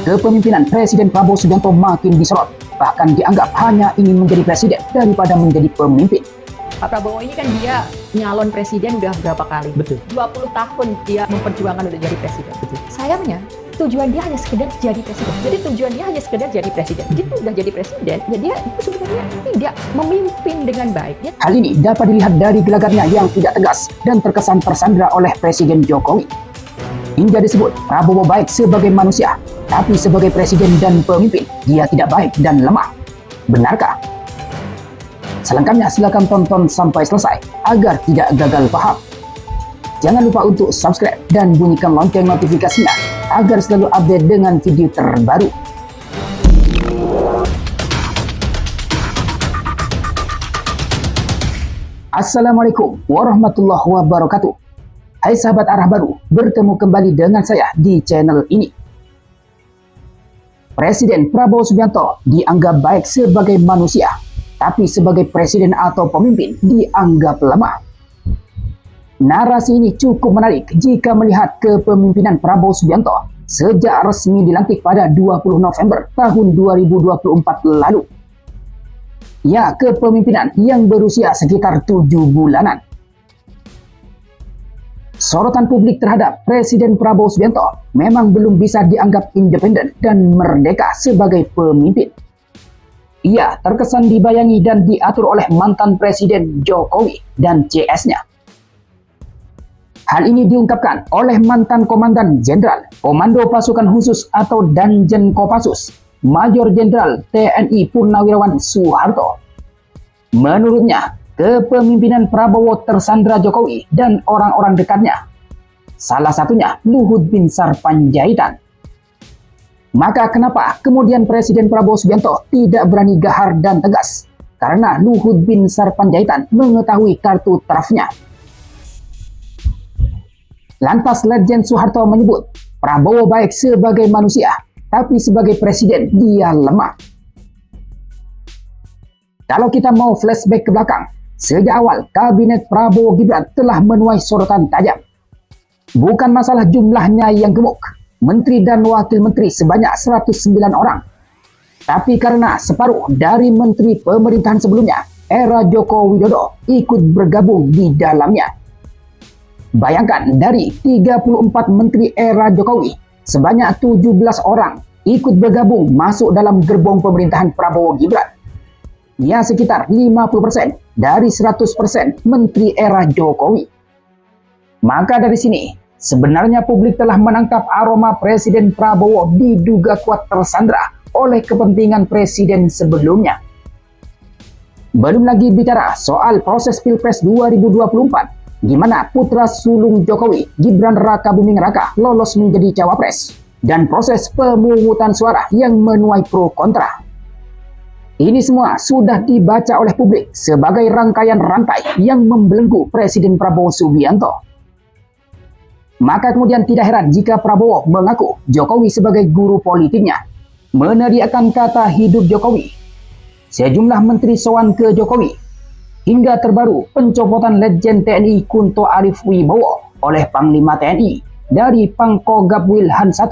kepemimpinan Presiden Prabowo Subianto makin disorot, bahkan dianggap hanya ingin menjadi presiden daripada menjadi pemimpin. Pak Prabowo ini kan dia nyalon presiden udah berapa kali? Betul. 20 tahun dia memperjuangkan untuk jadi presiden. Betul. Sayangnya tujuan dia hanya sekedar jadi presiden. Jadi tujuan dia hanya sekedar jadi presiden. Begitu udah jadi presiden, ya dia itu sebenarnya tidak memimpin dengan baik. Hal ini dapat dilihat dari gelagatnya yang tidak tegas dan terkesan tersandra oleh Presiden Jokowi. Hingga disebut Prabowo baik sebagai manusia, tapi sebagai presiden dan pemimpin, dia tidak baik dan lemah. Benarkah? Selengkapnya silakan tonton sampai selesai agar tidak gagal paham. Jangan lupa untuk subscribe dan bunyikan lonceng notifikasinya agar selalu update dengan video terbaru. Assalamualaikum warahmatullahi wabarakatuh. Hai sahabat arah baru, bertemu kembali dengan saya di channel ini. Presiden Prabowo Subianto dianggap baik sebagai manusia, tapi sebagai presiden atau pemimpin dianggap lemah. Narasi ini cukup menarik jika melihat kepemimpinan Prabowo Subianto sejak resmi dilantik pada 20 November tahun 2024 lalu. Ya, kepemimpinan yang berusia sekitar 7 bulanan. Sorotan publik terhadap Presiden Prabowo Subianto memang belum bisa dianggap independen dan merdeka sebagai pemimpin. Ia terkesan dibayangi dan diatur oleh mantan Presiden Jokowi dan CS-nya. Hal ini diungkapkan oleh mantan Komandan Jenderal Komando Pasukan Khusus atau Danjen Kopassus, Mayor Jenderal TNI Purnawirawan Soeharto. Menurutnya, kepemimpinan Prabowo tersandra Jokowi dan orang-orang dekatnya. Salah satunya Luhut Binsar Panjaitan. Maka kenapa kemudian Presiden Prabowo Subianto tidak berani gahar dan tegas? Karena Luhut Binsar Panjaitan mengetahui kartu tarafnya. Lantas Legend Soeharto menyebut Prabowo baik sebagai manusia, tapi sebagai presiden dia lemah. Kalau kita mau flashback ke belakang, sejak awal kabinet Prabowo Gibran telah menuai sorotan tajam. Bukan masalah jumlahnya yang gemuk, menteri dan wakil menteri sebanyak 109 orang. Tapi karena separuh dari menteri pemerintahan sebelumnya, era Joko Widodo, ikut bergabung di dalamnya. Bayangkan dari 34 menteri era Jokowi, sebanyak 17 orang ikut bergabung masuk dalam gerbong pemerintahan Prabowo Gibran. Ya, sekitar 50% dari 100% menteri era Jokowi. Maka dari sini, sebenarnya publik telah menangkap aroma Presiden Prabowo diduga kuat tersandra oleh kepentingan presiden sebelumnya. Belum lagi bicara soal proses Pilpres 2024, di mana putra sulung Jokowi, Gibran Rakabuming Raka, lolos menjadi cawapres, dan proses pemungutan suara yang menuai pro kontra. Ini semua sudah dibaca oleh publik sebagai rangkaian rantai yang membelenggu Presiden Prabowo Subianto. Maka kemudian tidak heran jika Prabowo mengaku Jokowi sebagai guru politiknya, meneriakkan kata hidup Jokowi. Sejumlah menteri sowan ke Jokowi, hingga terbaru pencopotan Legend TNI Kunto Arif Wibowo oleh Panglima TNI dari Pangkogap Wilhan I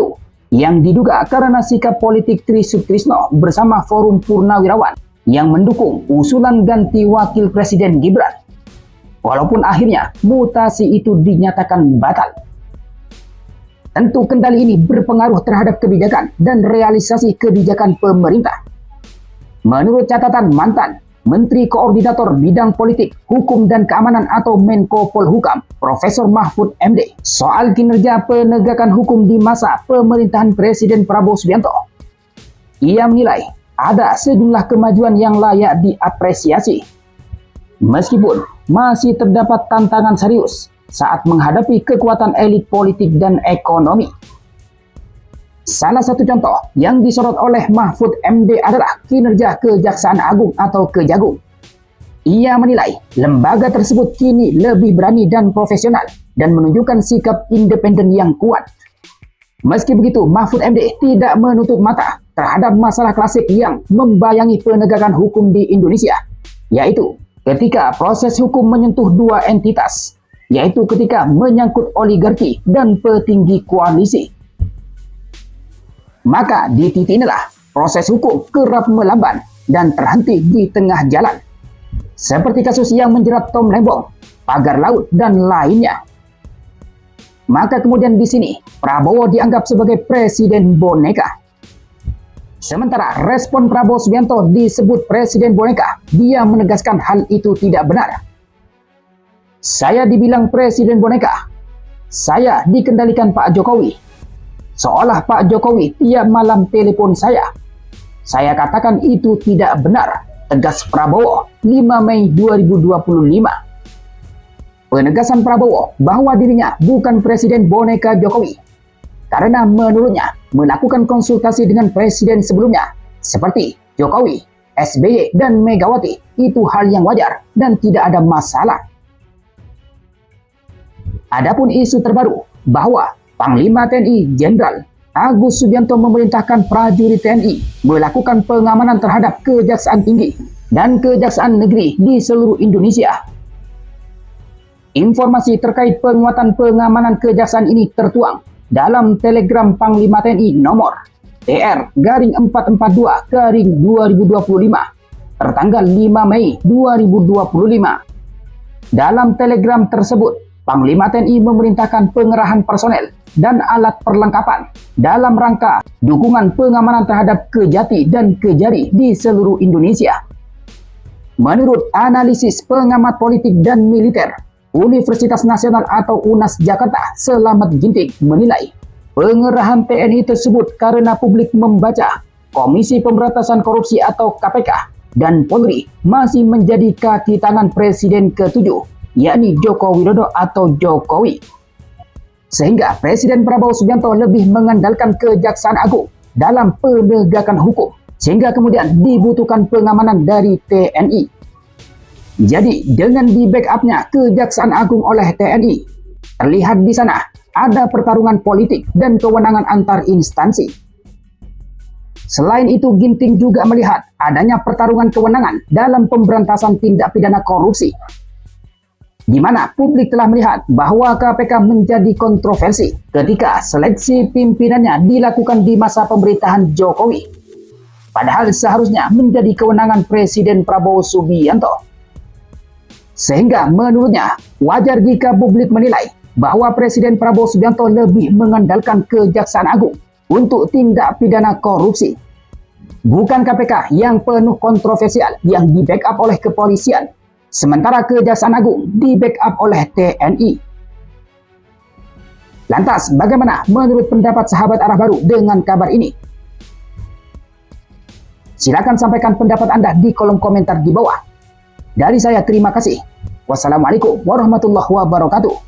yang diduga karena sikap politik Tri Sutrisno bersama Forum Purnawirawan yang mendukung usulan ganti wakil presiden Gibran. Walaupun akhirnya mutasi itu dinyatakan batal. Tentu kendali ini berpengaruh terhadap kebijakan dan realisasi kebijakan pemerintah. Menurut catatan mantan Menteri Koordinator Bidang Politik, Hukum dan Keamanan atau Menko Polhukam, Profesor Mahfud MD, soal kinerja penegakan hukum di masa pemerintahan Presiden Prabowo Subianto. Ia menilai ada sejumlah kemajuan yang layak diapresiasi. Meskipun masih terdapat tantangan serius saat menghadapi kekuatan elit politik dan ekonomi. Salah satu contoh yang disorot oleh Mahfud MD adalah kinerja Kejaksaan Agung atau Kejagung. Ia menilai lembaga tersebut kini lebih berani dan profesional dan menunjukkan sikap independen yang kuat. Meski begitu, Mahfud MD tidak menutup mata terhadap masalah klasik yang membayangi penegakan hukum di Indonesia, yaitu ketika proses hukum menyentuh dua entitas, yaitu ketika menyangkut oligarki dan petinggi koalisi. Maka di titik inilah proses hukum kerap melamban dan terhenti di tengah jalan. Seperti kasus yang menjerat Tom Lembong, Pagar Laut, dan lainnya. Maka kemudian di sini Prabowo dianggap sebagai presiden boneka. Sementara respon Prabowo Subianto disebut presiden boneka, dia menegaskan hal itu tidak benar. Saya dibilang presiden boneka. Saya dikendalikan Pak Jokowi. Seolah Pak Jokowi tiap malam telepon saya. Saya katakan itu tidak benar, tegas Prabowo 5 Mei 2025. Penegasan Prabowo bahwa dirinya bukan presiden boneka Jokowi. Karena menurutnya melakukan konsultasi dengan presiden sebelumnya seperti Jokowi, SBY, dan Megawati itu hal yang wajar dan tidak ada masalah. Adapun isu terbaru bahwa Panglima TNI Jenderal Agus Subianto memerintahkan prajurit TNI melakukan pengamanan terhadap Kejaksaan Tinggi dan Kejaksaan Negeri di seluruh Indonesia. Informasi terkait penguatan pengamanan kejaksaan ini tertuang dalam telegram Panglima TNI nomor TR-442-2025 tertanggal 5 Mei 2025. Dalam telegram tersebut, Panglima TNI memerintahkan pengerahan personel dan alat perlengkapan dalam rangka dukungan pengamanan terhadap Kejati dan Kejari di seluruh Indonesia. Menurut analisis pengamat politik dan militer Universitas Nasional atau UNAS Jakarta, Selamat Ginting menilai pengerahan TNI tersebut karena publik membaca Komisi Pemberantasan Korupsi atau KPK dan Polri masih menjadi kaki tangan Presiden ke-7, yakni Joko Widodo atau Jokowi. Sehingga Presiden Prabowo Subianto lebih mengandalkan Kejaksaan Agung dalam penegakan hukum, sehingga kemudian dibutuhkan pengamanan dari TNI. Jadi dengan di backupnya Kejaksaan Agung oleh TNI, terlihat di sana ada pertarungan politik dan kewenangan antar instansi. Selain itu, Ginting juga melihat adanya pertarungan kewenangan dalam pemberantasan tindak pidana korupsi, di mana publik telah melihat bahwa KPK menjadi kontroversi ketika seleksi pimpinannya dilakukan di masa pemerintahan Jokowi. Padahal seharusnya menjadi kewenangan Presiden Prabowo Subianto. Sehingga menurutnya wajar jika publik menilai bahwa Presiden Prabowo Subianto lebih mengandalkan Kejaksaan Agung untuk tindak pidana korupsi. Bukan KPK yang penuh kontroversial yang di-backup oleh kepolisian, sementara Kejaksaan Agung di-backup oleh TNI. Lantas, bagaimana menurut pendapat sahabat Arah Baru dengan kabar ini? Silakan sampaikan pendapat Anda di kolom komentar di bawah. Dari saya terima kasih. Wassalamualaikum warahmatullahi wabarakatuh.